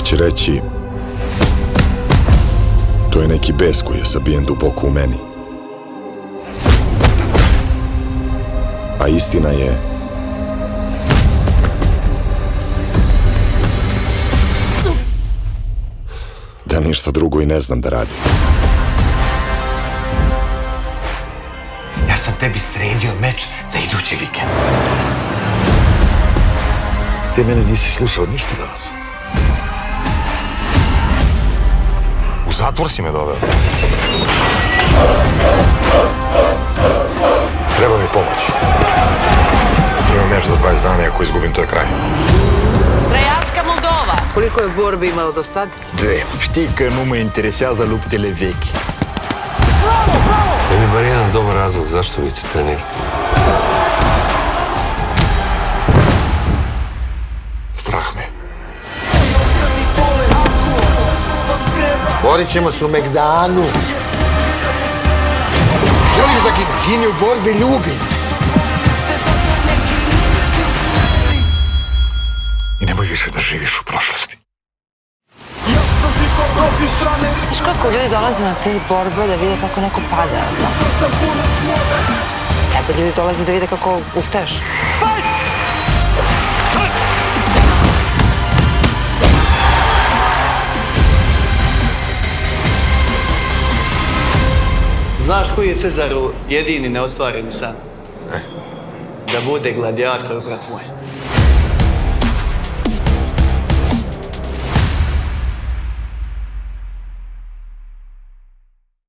Neko će reći, to je neki bes koji je sabijen duboko u meni. A istina je da ništa drugo i ne znam da radim. Ja sam tebi sredio meč za idući vikend. Ti mene nisi slušao ništa danas. U zatvor si me doveo. Treba mi pomoć. Imam meč za 20 dana i ako izgubim, to je kraj. Trojanska Moldova. Koliko je borbi imalo do sad? 2. Știi că nu mă interesează luptele vechi. Meni bar jedan dobar razlog zašto vi se trenirate. Strah me. Borit ćemo se u Megdanu. Želiš da gineš? Gini u borbi, ljubim te. I nemoj više da živiš u prošlosti. Znaš koliko ljudi dolaze na te borbe da vide kako neko pada? Najbolje ljudi dolaze da vide kako ustaješ. Znaš koji je Cezaru jedini neostvareni san? Da bude gladijator, brat moj.